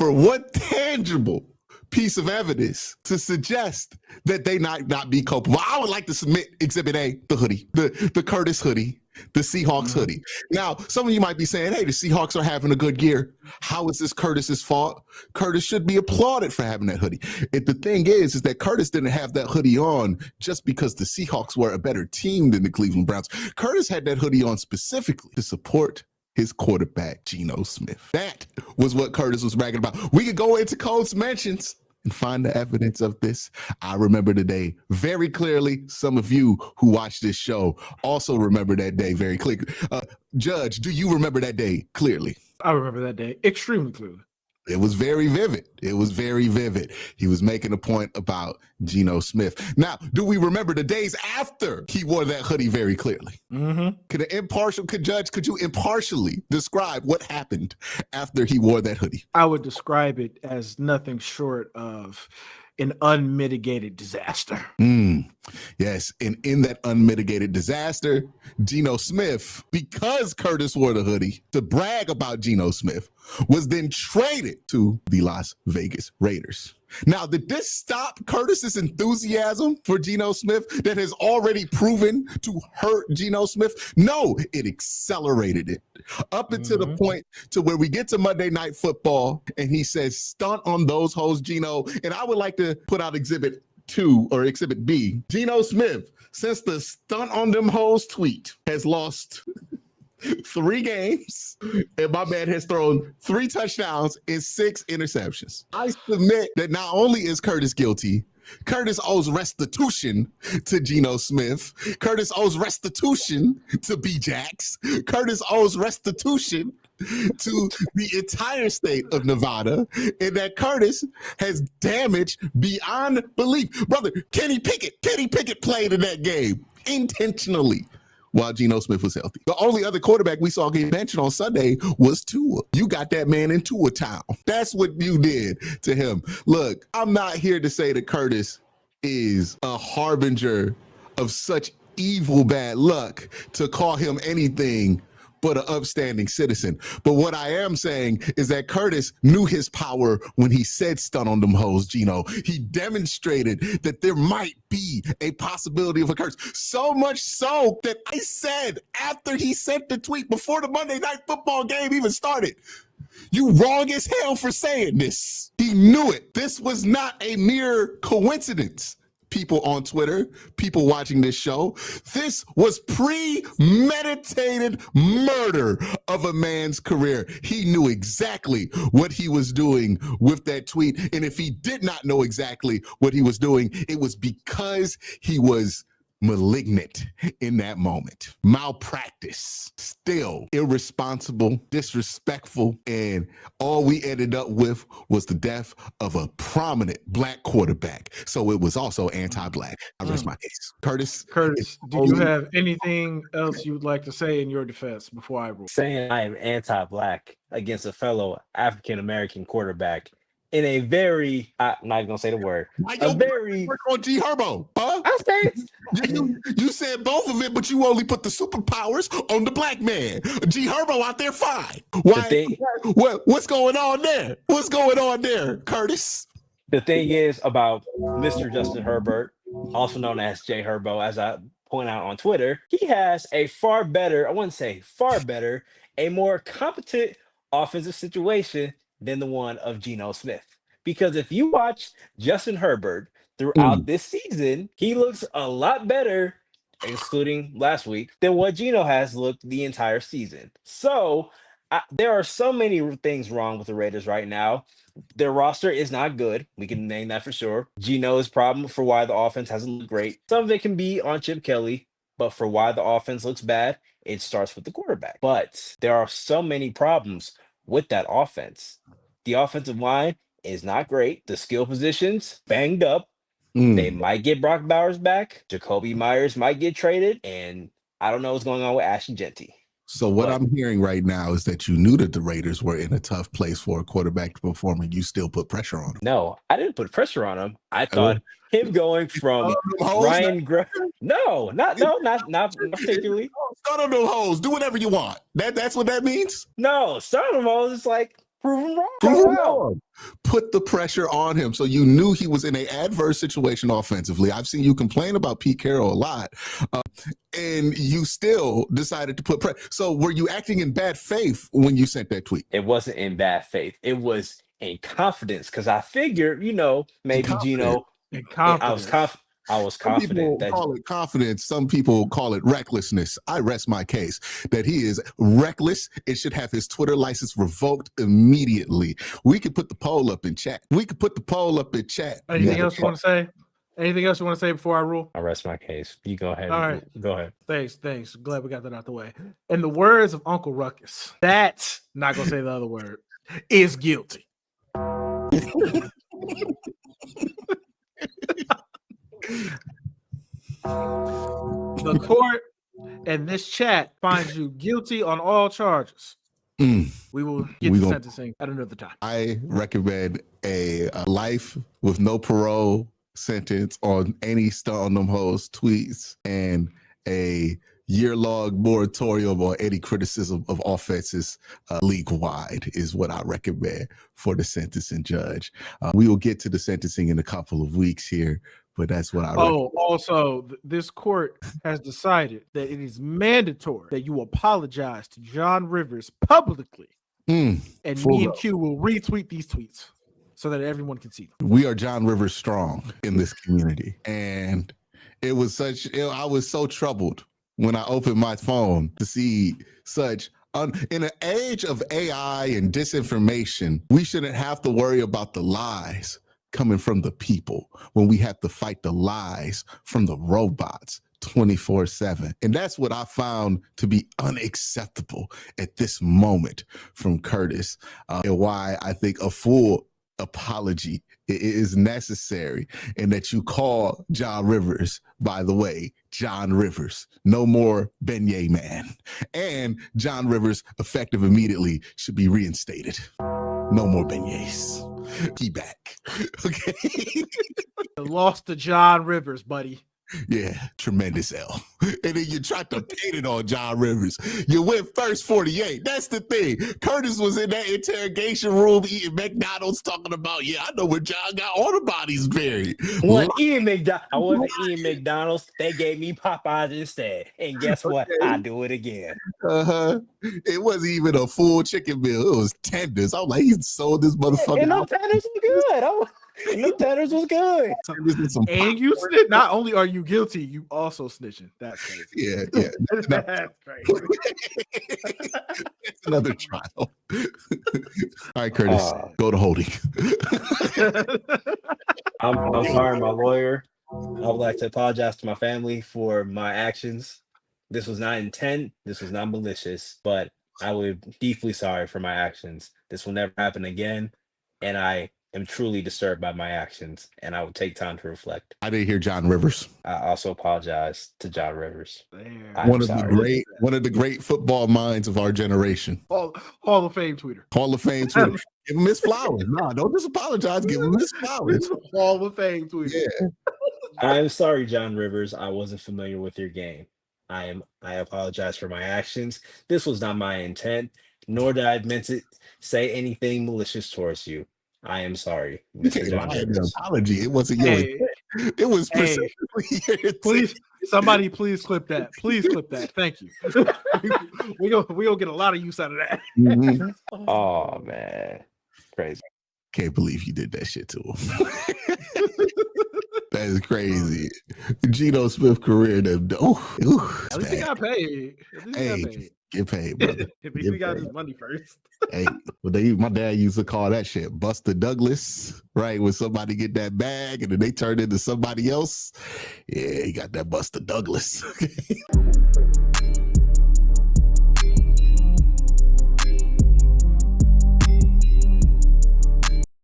for one tangible piece of evidence to suggest that they not be culpable. I would like to submit Exhibit A, the hoodie, the Curtis hoodie, the Seahawks hoodie. Now, some of you might be saying, hey, the Seahawks are having a good year. How is this Curtis's fault? Curtis should be applauded for having that hoodie. The thing is that Curtis didn't have that hoodie on just because the Seahawks were a better team than the Cleveland Browns. Curtis had that hoodie on specifically to support his quarterback, Geno Smith. That was what Curtis was bragging about. We could go into Code's mentions and find the evidence of this. I remember the day very clearly. Some of you who watch this show also remember that day very clearly. Judge, do you remember that day clearly? I remember that day extremely clearly. It was very vivid. It was very vivid. He was making a point about Geno Smith. Now, do we remember the days after he wore that hoodie very clearly? Could you impartially describe what happened after he wore that hoodie? I would describe it as nothing short of an unmitigated disaster. Yes, and in that unmitigated disaster, Geno Smith, because Curtis wore the hoodie to brag about Geno Smith, was then traded to the Las Vegas Raiders. Now, did this stop Curtis's enthusiasm for Geno Smith that has already proven to hurt Geno Smith? No, it accelerated it up until the point to where we get to Monday Night Football and he says, stunt on those hoes, Geno. And I would like to put out Exhibit 2 or Exhibit B. Geno Smith, since the stunt on them hoes tweet, has lost 3 games, and my man has thrown 3 touchdowns and 6 interceptions. I submit that not only is Curtis guilty, Curtis owes restitution to Geno Smith. Curtis owes restitution to B-Jax. Curtis owes restitution to the entire state of Nevada, and that Curtis has damaged beyond belief. Brother, Kenny Pickett played in that game intentionally while Geno Smith was healthy. The only other quarterback we saw get benched on Sunday was Tua. You got that man into a town. That's what you did to him. Look, I'm not here to say that Curtis is a harbinger of such evil bad luck to call him anything but an upstanding citizen. But what I am saying is that Curtis knew his power when he said stunt on them hoes, Geno. He demonstrated that there might be a possibility of a curse. So much so that I said after he sent the tweet before the Monday Night Football game even started, you wrong as hell for saying this. He knew it. This was not a mere coincidence. People on Twitter, people watching this show, this was premeditated murder of a man's career. He knew exactly what he was doing with that tweet. And if he did not know exactly what he was doing, it was because he was malignant in that moment. Malpractice, still irresponsible, disrespectful, and all we ended up with was the death of a prominent black quarterback. So it was also anti-black. I rest my case. Curtis, do you have anything else you would like to say in your defense before I rule? Saying I am anti-black against a fellow African-American quarterback in a very, I'm not even gonna say the word. A very work on G Herbo, huh? I say you said both of it, but you only put the superpowers on the black man. G Herbo out there, fine. Why? What's going on there? What's going on there, Curtis? The thing is about Mr. Justin Herbert, also known as J Herbo, as I point out on Twitter, he has a far better, I wouldn't say far better, a more competent offensive situation than the one of Geno Smith. Because if you watch Justin Herbert throughout this season, he looks a lot better, excluding last week, than what Geno has looked the entire season. So there are so many things wrong with the Raiders right now. Their roster is not good. We can name that for sure. Geno's problem for why the offense hasn't looked great. Some of it can be on Chip Kelly, but for why the offense looks bad, it starts with the quarterback. But there are so many problems with that offense. The offensive line is not great. The skill positions banged up. They might get Brock Bowers back. Jacoby Myers might get traded. And I don't know what's going on with Ashton Jeanty. So what I'm hearing right now is that you knew that the Raiders were in a tough place for a quarterback to perform, and you still put pressure on him. No, I didn't put pressure on him. I thought him going from Ryan No, not particularly. Start on those hoes. Do whatever you want. That's what that means? No, start on them hoes is like, Prove him wrong. Prove Call him him out. wrong. Put the pressure on him. So you knew he was in an adverse situation offensively. I've seen you complain about Pete Carroll a lot. And you still decided to put pressure. So were you acting in bad faith when you sent that tweet? It wasn't in bad faith. It was in confidence because I figured, maybe Geno. And I was confidence. I was Some confident people that call it confidence. Some people call it recklessness. I rest my case that he is reckless. It should have his Twitter license revoked immediately. We could put the poll up in chat. Anything else you want to say? Anything else you want to say before I rule? I rest my case. You go ahead. All right. Go ahead. Thanks. Glad we got that out the way. In the words of Uncle Ruckus, that's not gonna say the other word, is guilty. The court and this chat finds you guilty on all charges. We will get to sentencing at another time. I recommend a life with no parole sentence on any Stunt on Them Hoes tweets and a year-long moratorium on any criticism of offenses league-wide is what I recommend for the sentencing judge. We will get to the sentencing in a couple of weeks here, but that's what I recommend. Also, this court has decided that it is mandatory that you apologize to John Rivers publicly, and me and Q will retweet these tweets so that everyone can see them. We are John Rivers strong in this community, and I was so troubled when I opened my phone to see such in an age of AI and disinformation, we shouldn't have to worry about the lies coming from the people when we have to fight the lies from the robots 24/7. And that's what I found to be unacceptable at this moment from Curtis, and why I think a full apology is necessary, and that you call John Rivers, by the way, John Rivers, no more Beignet Man, and John Rivers, effective immediately, should be reinstated. No more beignets. He back. Okay. Lost to John Rivers, buddy. Yeah, tremendous L. And then you tried to paint it on John Rivers. You went first 48. That's the thing. Curtis was in that interrogation room eating McDonald's talking about, yeah, I know where John got all the bodies buried. I wasn't eating McDonald's. They gave me Popeyes instead. And guess what? I do it again. It wasn't even a full chicken meal. It was tenders. I was like, he sold this motherfucker. And those tenders were good. And those tenders was good. And you snitch. Not only are you guilty, you also snitching. That's crazy. Yeah. That's crazy. It's another trial. All right, Curtis, go to holding. I'm sorry, my lawyer. I would like to apologize to my family for my actions. This was not intent. This was not malicious, but I would be deeply sorry for my actions. This will never happen again. And I am truly disturbed by my actions, and I would take time to reflect. I didn't hear John Rivers. I also apologize to John Rivers. One of the great football minds of our generation. Hall of Fame tweeter. Hall of Fame tweeter. Give him his flowers. No, don't just apologize. Give him his flowers. Hall of Fame tweeter. Yeah. I am sorry, John Rivers. I wasn't familiar with your game. I apologize for my actions. This was not my intent, nor did I meant to say anything malicious towards you. I am sorry, Mr. John Rivers. Apology. It wasn't your intent. It was please, somebody please clip that. Please clip that. Thank you. we gonna get a lot of use out of that. Mm-hmm. Oh man. Crazy. Can't believe you did that shit to him. That is crazy. Geno Smith career. At least he got paid. Get paid, brother. At least we got his money first. Hey, my dad used to call that shit Buster Douglas, right? When somebody get that bag and then they turn into somebody else. Yeah, he got that Buster Douglas.